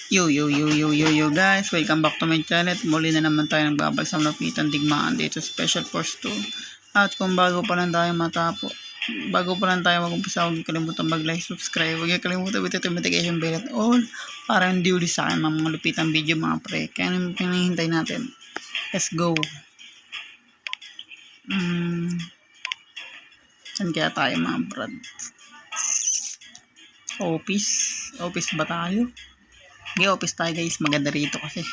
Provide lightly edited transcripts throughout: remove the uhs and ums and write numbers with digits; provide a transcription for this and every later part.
Yo guys, welcome back to my channel. Muli na naman tayo nagbabalik sa Malapitan Digmaan dito Special Force 2. At kung bago pa lang tayo mag-umpisa, huwag kalimutan mag-like, subscribe. Huwag kalimutan with the notification bell at all para hindi uli sa akin mga lupitan video mga pre. Kaya naman pinahintay natin. Let's go. Saan kaya tayo mga brad? Office ba tayo? Hindi, office tayo guys. Maganda rito kasi.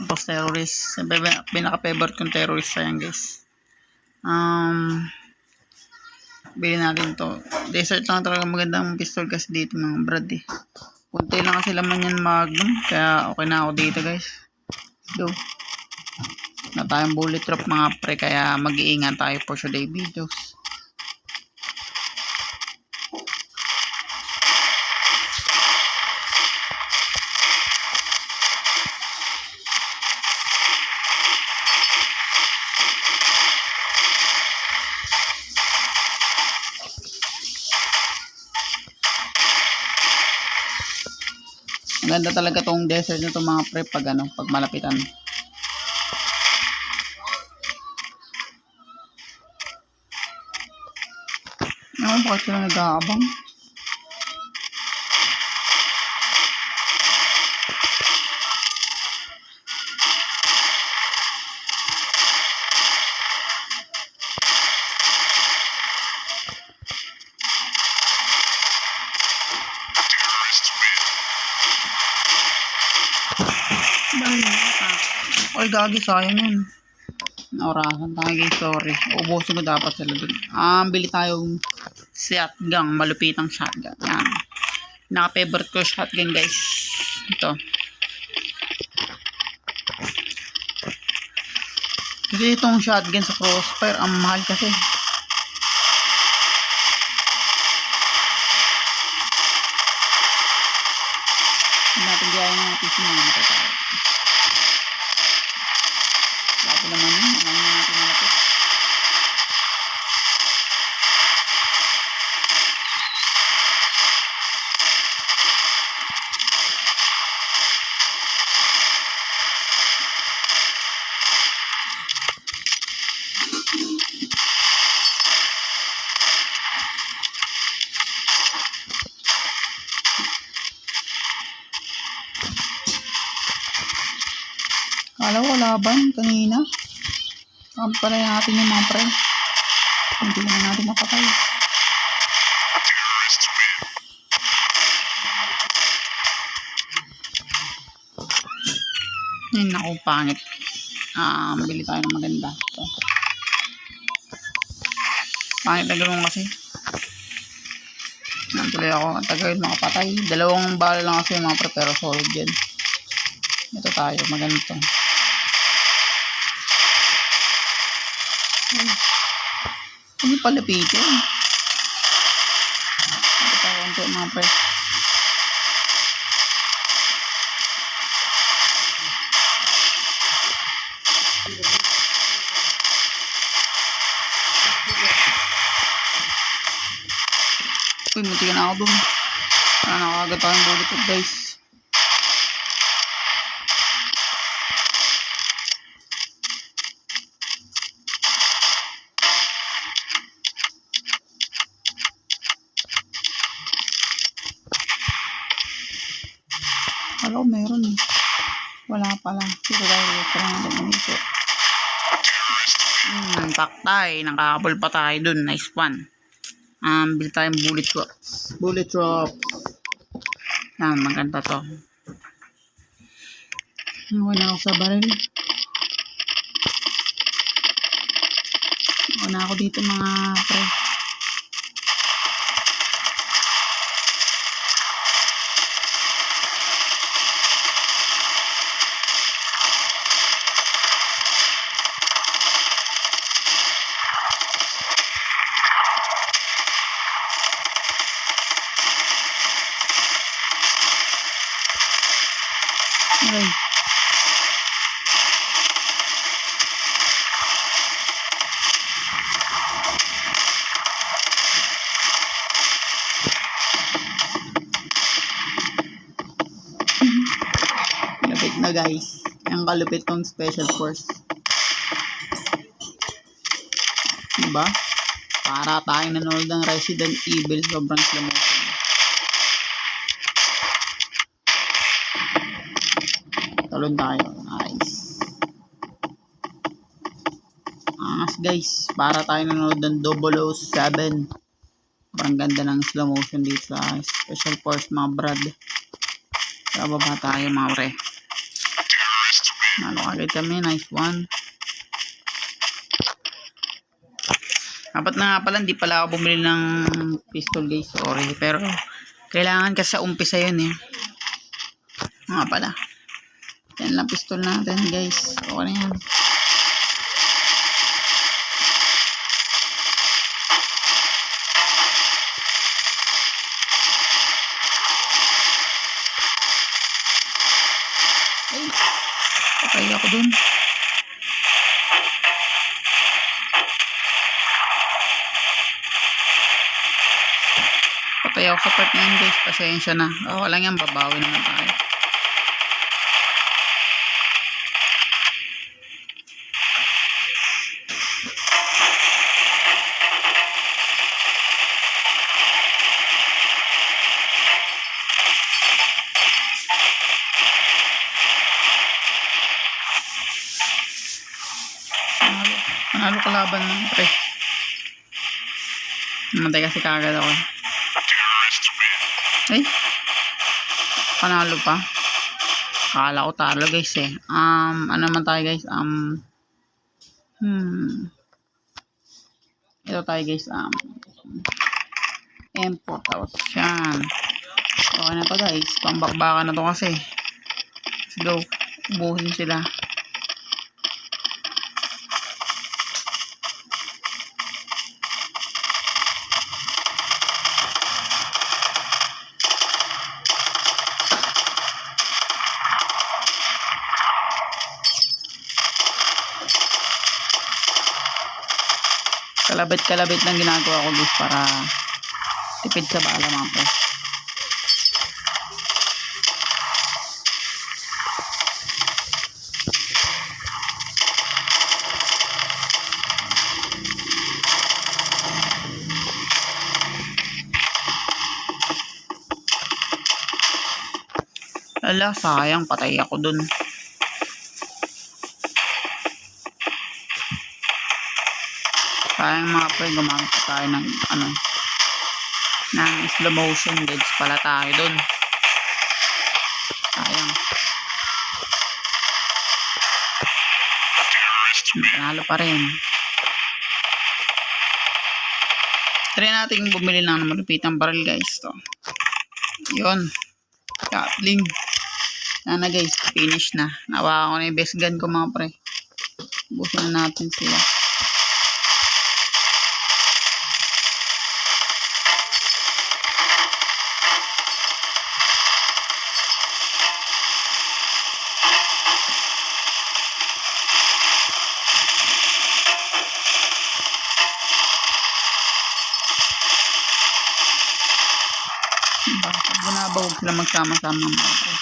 Tapos terrorist. Siyempre, pinaka-favorite kong terrorist sa yan guys. Bilhin natin to. Desert lang talaga magandang pistol kasi dito mga brad eh. Kunti lang kasi laman yan Magnum. Kaya okay na ako dito guys. So, na tayong bullet drop mga pre. Kaya mag-iingat tayo for today videos. Maganda talaga tong desert nito mga pre pag malapitan. Bakit sila nag-aabang? Oy, gagi, sayang yun. Naurasan tayo guys, sorry. Ubusin ko dapat sila dun. Bili tayong shotgun, malupitang shotgun. Yan. Naka-favorite ko shotgun guys. Ito. Kasi itong shotgun sa Crossfire, ang mahal kasi. Hindi natin gaya ng PC na tayo. Lahat naman yun. Alam na natin malapit. Kala ko laban kanina. Palayan natin yung mga pre. Hindi naman natin mapatay. Yan ako, pangit. Bili tayo ng maganda. Ito. Pangit na ganoon kasi. Tuloy ako. Ang tagal makapatay. Dalawang bala lang kasi yung mga pre, pero solid yan. Ito tayo, maganda. Ano palapitin? Ito tayo konti mga pre. Uy, matigan na ako dun. Nakakagat tayong bullet guys. Alam ko meron eh. Wala pala. Dito tayo natin ito. Paktay. Nakakabol pa tayo dun. Nice one. Bili tayong bullet drop. Yan, maganda to. Nakuha na ako sa baril. Nakuha na ako dito mga pre. Okay. Malupit na guys. Ang kalupit tong special force. Diba? Para tayong nanonood ng Resident Evil. Sobrang slow motion. Talon tayo. Nice. Angas guys. Para tayo nanonood ng 007. Sobrang ganda ng slow motion dito sa special force mga brad. Sa baba tayo mga pre. Nalo agad kami. Nice one. Dapat na nga pala, hindi pala ako bumili ng pistol guys. Sorry. Pero, kailangan kasi sa umpisa yun eh. Nga pala. Yan lang pistol natin guys. Okay na yan. Ay, patay ako dun. Patay ako sa part na yun guys. Pasensya na. Walang yan. Babawi naman tayo. Panalo kalaban ng pre. Namatay kasi kagad ako. Ay, panalo pa. Akala ko talo guys eh. Ano naman tayo guys? Ito tayo guys. M4 tapos yan. Okay na to guys. Pambakbaka na to kasi. Let's go. Ubuhin sila. Kalabit-kalabit lang ginagawa ko guys para tipid sa bala mga pre. Ala, sayang, patay ako dun. Sayang mga pre, gumamit tayo ng ng slow motion deads pala tayo dun. Sayang. Panalo pa rin. Try natin bumili ng malupitang barrel guys to. Yun. Gatling. Sana guys, finish na. Nawa ko na yung best gun ko mga pre. Busin na natin sila. Diba? Bunabawag sila magsama-sama mga pre.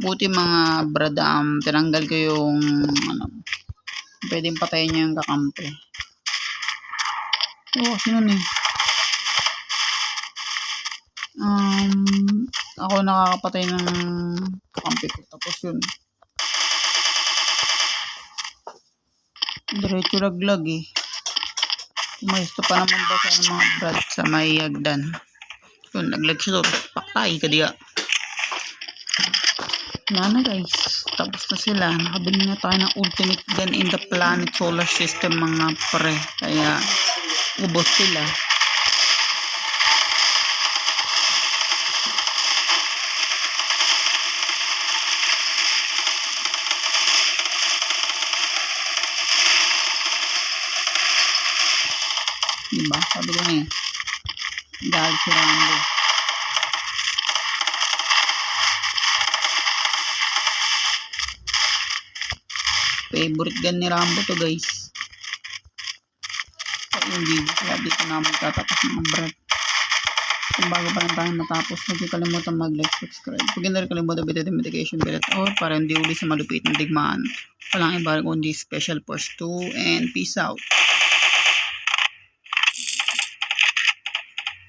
Buti mga brad, tinanggal ko yung pwedeng patayin niya yung kakampi. Kasi nun eh. Ako nakakapatay ng kakampi ko. Tapos yun. Diretso laglag eh. Umahisto pa naman ba sa mga brad sa may hagdan. Yun, laglag siya. Paktay ka diya. Wala na guys. Tapos na sila. Nakabili na tayo ng ultimate gun in the planet solar system mga pre. Kaya ubos sila. Diba? Sabi ko na eh. Dahil si Rambo. Favorite gun ni Rambo to guys. Yung video kaya dito na magtatapos mga brad. Kung bago pa lang tayo matapos, huwag niyo kalimutan mag-like, subscribe. Huwag niyo na rin kalimutan bitin yung notification bell at all para hindi uli sa malupit ng digmaan. Walang iba kundi Special Force 2 and peace out.